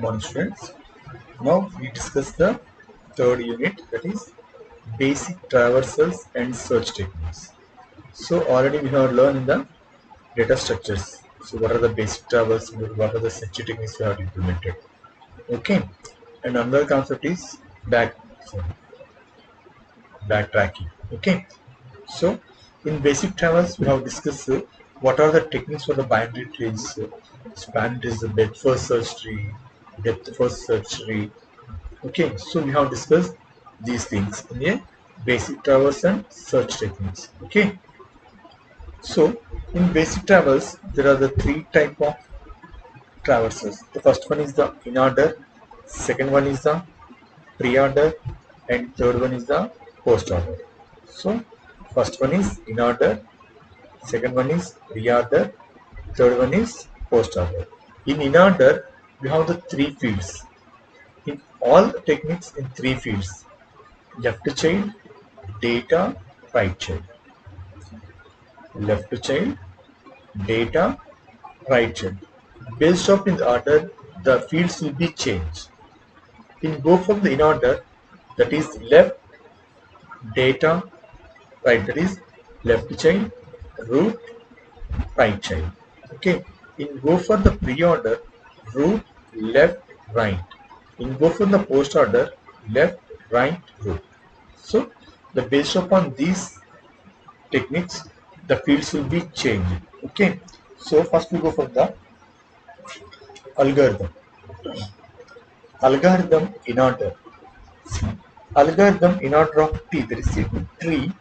Morning students. Now we discuss the third unit, that is basic traversals and search techniques. So already we have learned in the data structures. So what are the basic traversals, what are the search techniques we have implemented. Okay. And another concept is backtracking. Okay. So in basic travels we have discussed what are the techniques for the binary trees, span trees, the breadth first search tree, depth first search tree. Okay, so we have discussed these things in a basic traverse and search techniques. Okay, so in basic travels there are the three type of traverses. The first one is the in order, second one is the pre-order, and third one is the post order. So first one is in order, second one is pre-order, third one is post order. In order we have the three fields. In all techniques in three fields: left child, data, right child. Left child, data, right child. Based off in the order, the fields will be changed. In go from the in order, that is left, data, right, that is left child, root, right child. Okay. In go for the pre-order, root, left, right. In go for the post order, left, right, root. So the based upon these techniques, the fields will be changed. Okay. So first we go for the algorithm. Algorithm in order. Algorithm in order of T. There is a tree.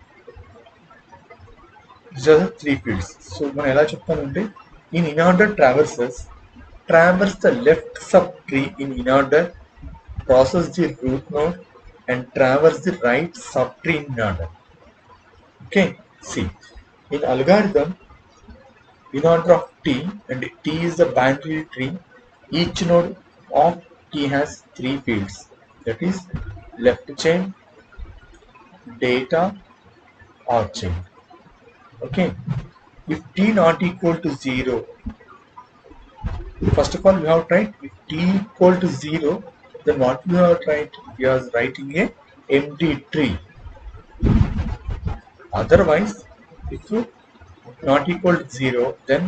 These are the three fields. So మనం ఎలా చెప్తానంటే in order traverses traverse the left subtree in order, process the root node, and traverse the right subtree in order. Okay, see, in algorithm in order of T, and T is the binary tree, each node of T has three fields, that is left chain, data, or chain. Okay, if T not equal to 0, first of all we have tried if T equal to 0, then what we have tried, we are writing a empty tree. Otherwise, if you not equal to 0, then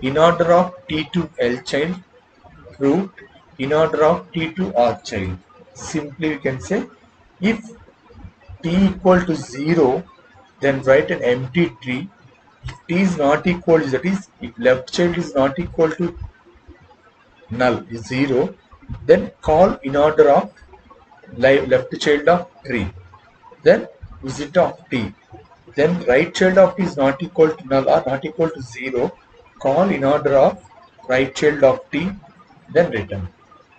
in order of T to L child, root, in order of T to R child. Simply we can say if T equal to 0, then write an empty tree. If T is not equal, that is if left child is not equal to null is 0, then call in order of left child of tree, then visit of T, then right child of T is not equal to null or not equal to 0, call in order of right child of T, then return.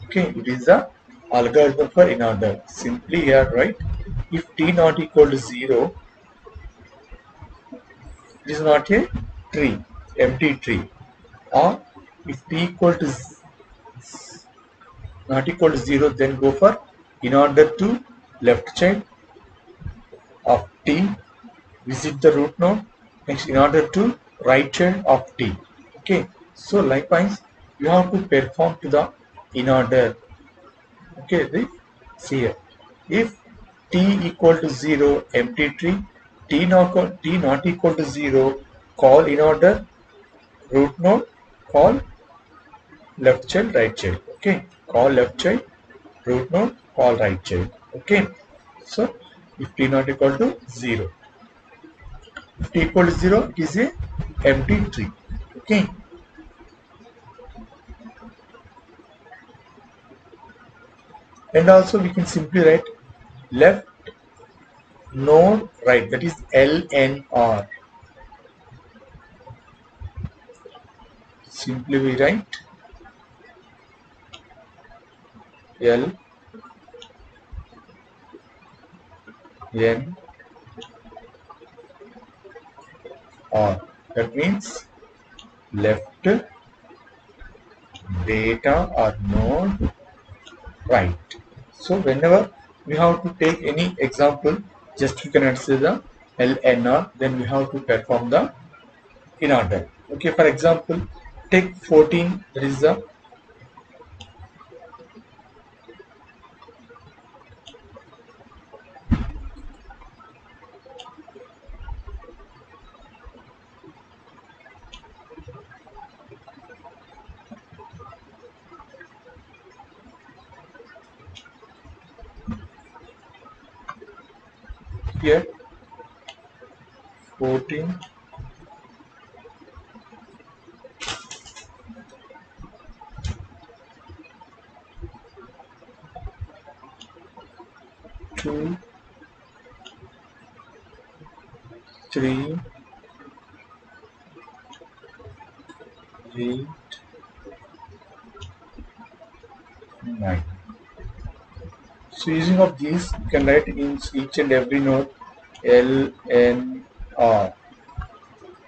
Okay, it is the algorithm for in order. Simply here write if T not equal to 0, it is not a tree, empty tree. Or if T equal to not equal to 0, then go for in order to left child of T, visit the root node, next in order to right child of T. Okay, so likewise you have to perform to the in order. Okay, see here, if T equal to 0, empty tree, T not equal to 0, call in order, root node, call left child, right child. Okay, call left child, root node, call right child. Okay, so if T not equal to 0, if T equal to 0, it is a empty tree. Okay, and also we can simply write left node right, that is LNR. Simply we write L N R, that means left, data or node, right. So whenever we have to take any example, just you can answer the LNR, then we have to perform the in order. Okay, for example, take 14, that is the here 14, 2, 3, 8, 9. So using of these, you can write in each and every node L, N, R.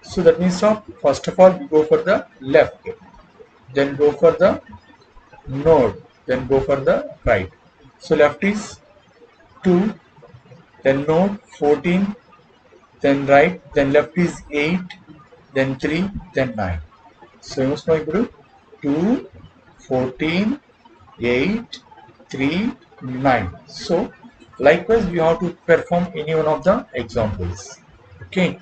So that means first of all we go for the left, then go for the node, then go for the right. So left is 2, then node 14, then right, then left is 8, then 3, then 9. So you must know 2, 14, 8, 3, 9. So likewise we have to perform any one of the examples. Okay.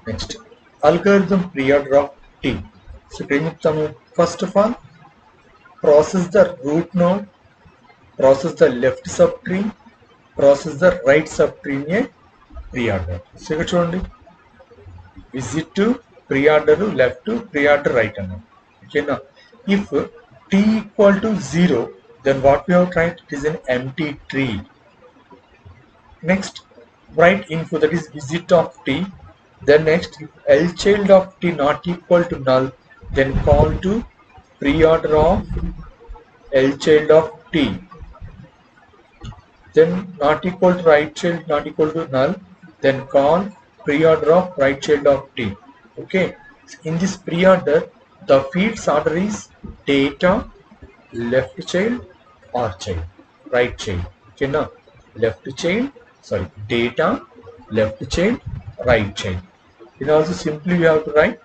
Next, algorithm pre-order of T. So first of all, process the root node, process the left subtree, process the right subtree in a pre-order. So ఇక్కడ చూడండి, visit to pre-order left to pre-order right అన్న. Okay, now if T equal to 0, then what we have tried is an empty tree. Next, write info, that is visit of T. Then next, if L child of T not equal to null, then call to pre-order of L child of T. Then not equal to right child not equal to null, then call pre-order of right child of T. Okay, in this pre-order the fields order is data, left child, or child, right child. Okay, now left child, sorry, data, left child, right child. Then also simply we have to write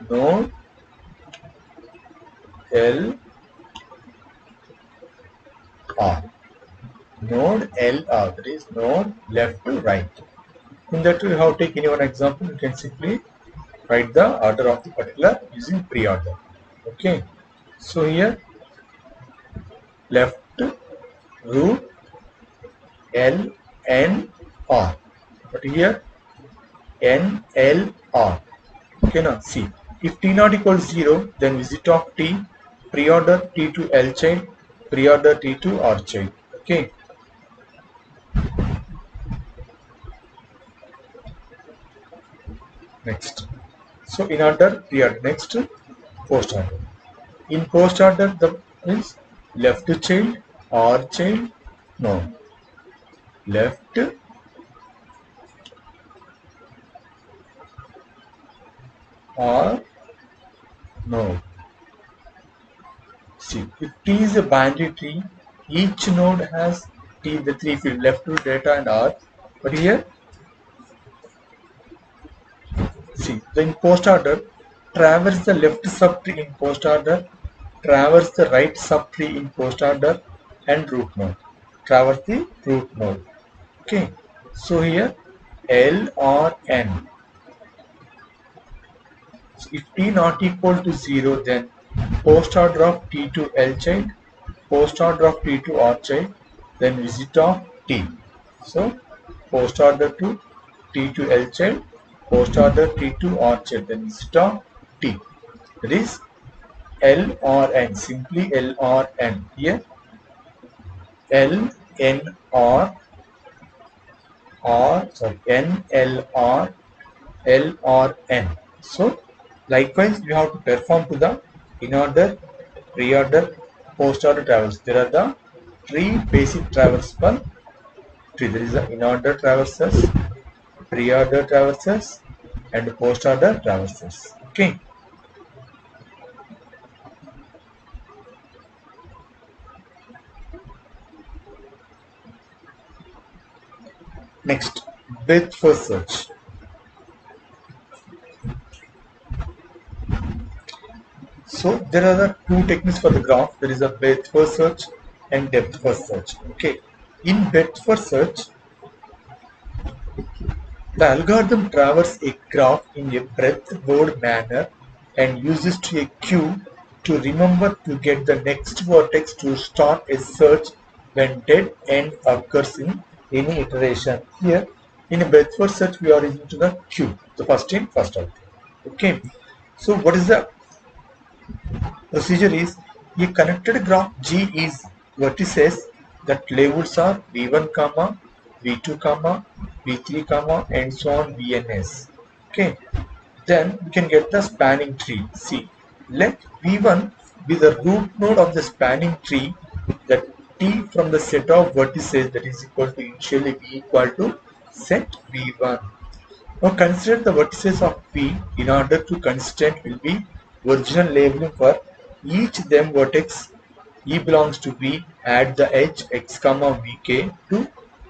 node L R, node L R, that is node left to right. In that we have to take any one example. You can simply write the order of the particular using pre-order. Okay, so here left root L N R, but here N L R. Okay, now see, if T not equals 0, then visit of T, pre-order T to L child, pre-order T to R child. Okay. Next, so in order pre-order, next post order. In post order, the means left child, R child, no, left or no. See, if T is a binary tree, each node has T, the three fields, left to data and R. But here, see, in post order, traverse the left subtree in post order, traverse the right subtree in post order, and root node. Traverse the root node. Okay, so here L or N. So if T not equal to 0, then post order of T to L child, post order of T to R child, then visit of T. So post order to T to L child, post order T to R child, then visit of T. That is L or N, simply L or N. Here L N R, N L R, L or N. So likewise we have to perform to the in order, pre-order, post order traverse. There are the three basic traverse per tree. There is the in order traverses, pre-order traverses, and post order traverses. Okay. Next, breadth first search. So there are the two techniques for the graph. There is a breadth first search and depth first search. Okay, in breadth first search, the algorithm traverses a graph in a breadth-board manner and uses to a queue to remember to get the next vertex to start a search when dead end occurs in any iteration. Here, in a breadth first search, we are using to the queue, the first in, first out. Okay. So, what is the procedure? Is a connected graph G is vertices that labels are V1, V2, V3, and so on VNS. Okay. Then we can get the spanning tree. See, let V1 be the root node of the spanning tree, that T from the set of vertices that is equal to initially V equal to set V1. Now consider the vertices of V in order to consistent will be original labeling for each them vertex E belongs to V at the edge x comma Vk to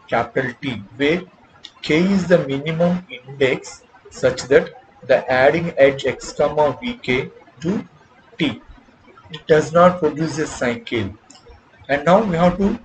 capital T, where K is the minimum index such that the adding edge x comma Vk to T, it does not produce a cycle. And now we have to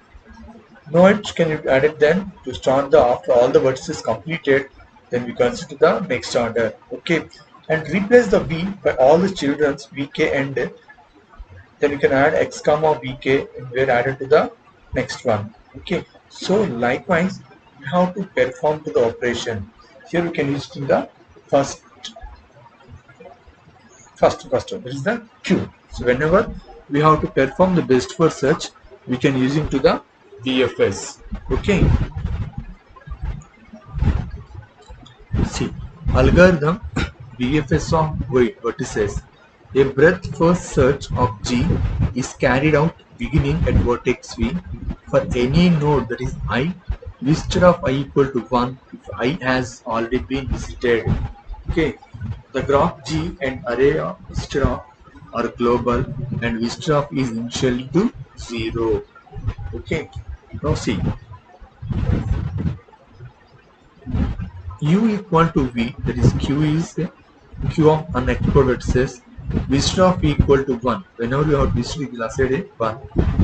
know it can be added then to start the after all the vertices completed, then we consider the next order. Okay, and replace the V by all the children's Vk, and then you can add x comma Vk and we're added to the next one. Okay, so likewise we have to perform to the operation. Here we can use it in the first one, that is the queue. So whenever we have to perform the best first search, we can use it to the BFS. Okay. See, algorithm BFS of vertices. A breadth first search of G is carried out beginning at vertex V for any node that is I, visited of I equal to 1 if I has already been visited. Okay. The graph G and array of visited of are global and visited of is initially to 0. Okay. Now see, U equal to V, that is Q is Q of unexplored vertices, visited of V equal to 1. Whenever you have visited the last day 1,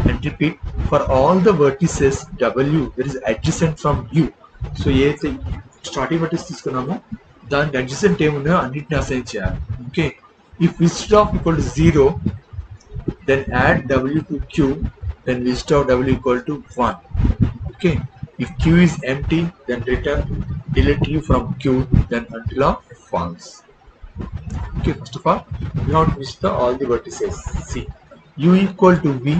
and repeat for all the vertices W that is adjacent from U. So ఏదైతే starting vertices తీసుకున్నామో దానికి adjacent ఏమున్నాయో అన్నిటిని assign చేయాలి. Okay, if visited of equal to 0, then add W to Q, then visited of W equal to 1. Okay, if Q is empty, then return delete U from Q, then until of false. Okay, first of all, we have to visit all the vertices. See, U equal to V,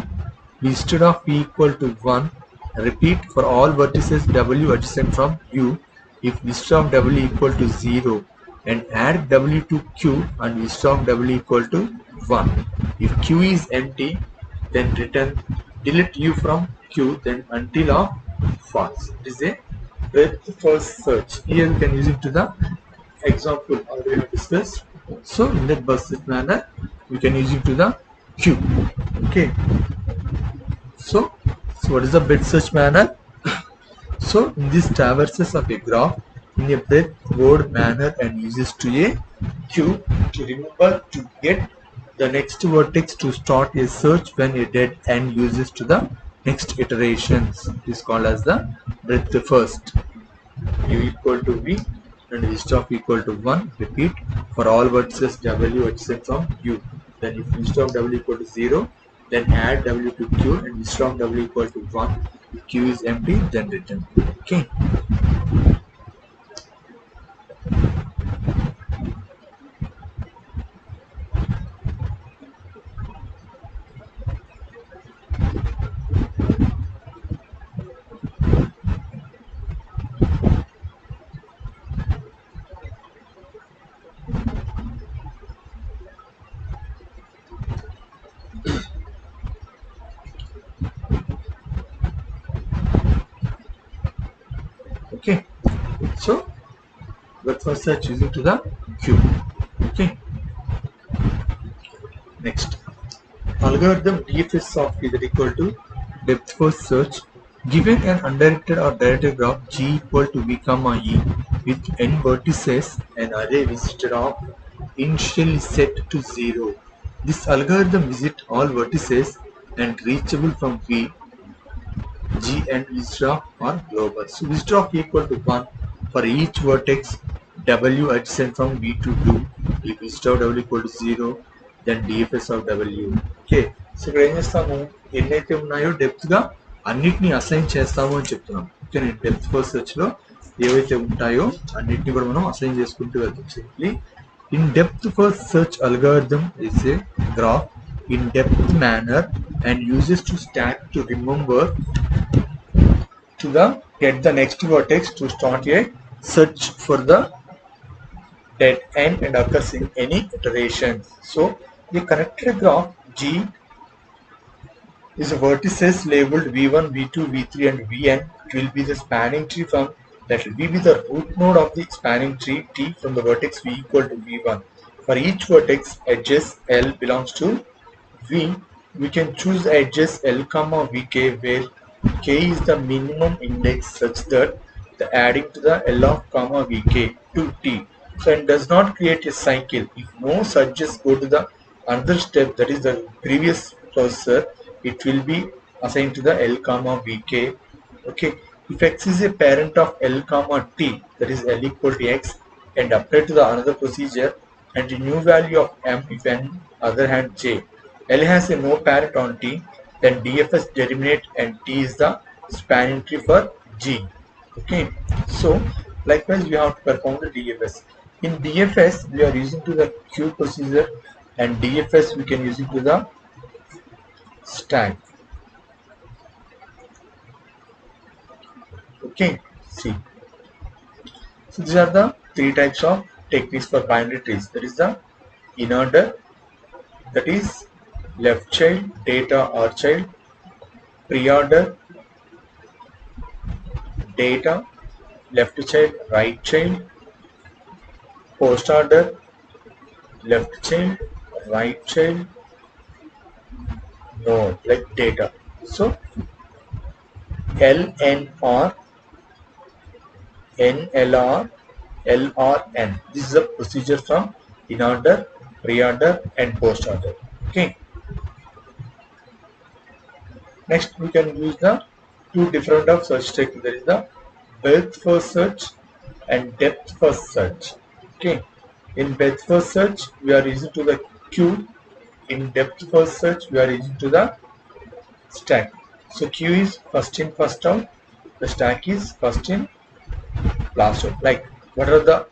visited of V equal to 1. Repeat for all vertices W adjacent from U. If visited of W equal to 0, and add W to Q and visited of W equal to 1. If Q is empty, then return delete U from Q, then until of false. It is a breadth first search. Here we can use it to the example already discussed. So in that burst manner, we can use it to the queue. Okay. So what is the breadth search manner? So in this traverses of a graph in a breadth-word manner and uses to a queue to remember to get the next vertex to start a search when a dead end uses to the next iterations. It is called as the breadth first. U equal to V and visited of equal to 1. Repeat for all vertices W adjacent from U. Then if visited of W equal to 0, then add W to Q and visited of W equal to 1. If Q is empty, then return. Okay. Okay, so but first search using to the queue. Okay, next algorithm DFS of is equal to depth first search. Given an undirected or directed graph G equal to V comma E with n vertices, an array visited of initially set to 0. This algorithm visit all vertices and reachable from V, G and visited of are global. So visited of equal to 1 for each vertex W adjacent from V to 2. if visit of w equal to 0 then dfs of w. Okay, so ఇక్కడ ఏం చేస్తాము, ఎన్నైతే ఉన్నాయో depth గా అన్నిటిని assign చేస్తాము అని చెప్తున్నాం. ఓకే, నేను డెప్త్ ఫస్ట్ సెర్చ్ లో ఏవైతే ఉంటాయో అన్నిటిని కూడా మనం అసైన్ చేసుకుంటూ వెళ్తాం. Simply in depth first search algorithm is a graph in depth manner and uses to stack to remember to the get the next vertex to start a search for the dead end and occurs in any iteration. So the connected graph G is a vertices labeled v1, v2, v3 and vn. It will be the spanning tree from that will be the root node of the spanning tree T from the vertex v equal to v1. For each vertex edges L belongs to V, we can choose edges L comma Vk where k is the minimum index such that the adding to the L of comma Vk to T. So it does not create a cycle. If no edges go to the another step, that is the previous processor, it will be assigned to the L comma Vk. Okay, if x is a parent of L comma T, that is L equal to x, and apply to the another procedure and the new value of m if n other hand j. L has a no parent on T, then DFS germinate and T is the spanning tree for G. Okay, so likewise we have to perform the DFS. In DFS we are using to the queue procedure and DFS we can use it to the stack. Okay, see. So these are the three types of techniques for binary trees. That is the in order, that is left child, data or child, pre-order, data, left child, right child, post order, left child, right child, node like data. So LNR, NLR, LRN. This is a procedure from in order, pre-order and post order. Okay. Next we can use the two different of search techniques. There is the breadth first search and depth first search. Okay, in breadth first search we are using to the queue. In depth first search we are using to the stack. So queue is first in first out, the stack is first in last out. Like what are the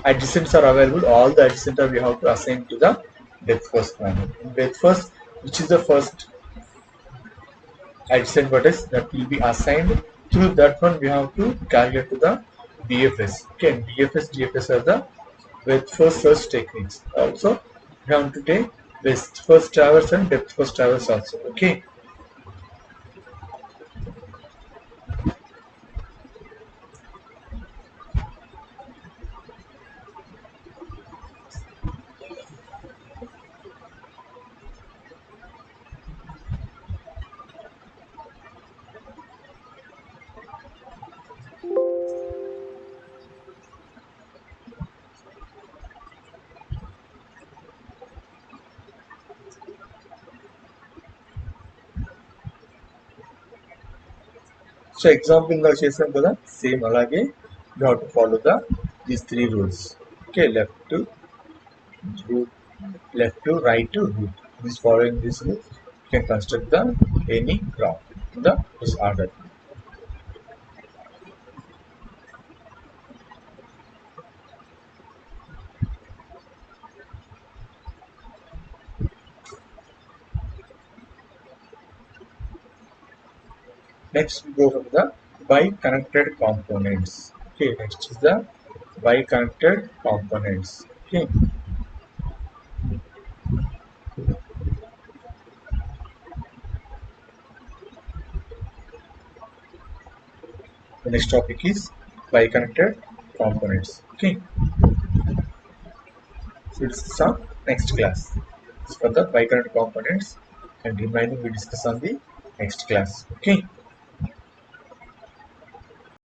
adjacents are available, all the adjacents are we have to assign to the depth first manner. In breadth first, which is the first adjacent vertex that will be assigned, through that one we have to calculate to the DFS. Okay, DFS are the breadth first search techniques. Also we have to take breadth first traverse and depth first traverse also. Okay, so example ఇందాక చేసాం కదా, same అలాగే you have to follow the these three rules. Okay, left to right to root. This following this rule you can construct the any graph in the this order. Next we go for the by connected components. Okay, next is the by connected components. Okay, the next topic is by connected components. Okay, so it's some next class. It's for the by connected components and remaining we discuss on the next class. Okay.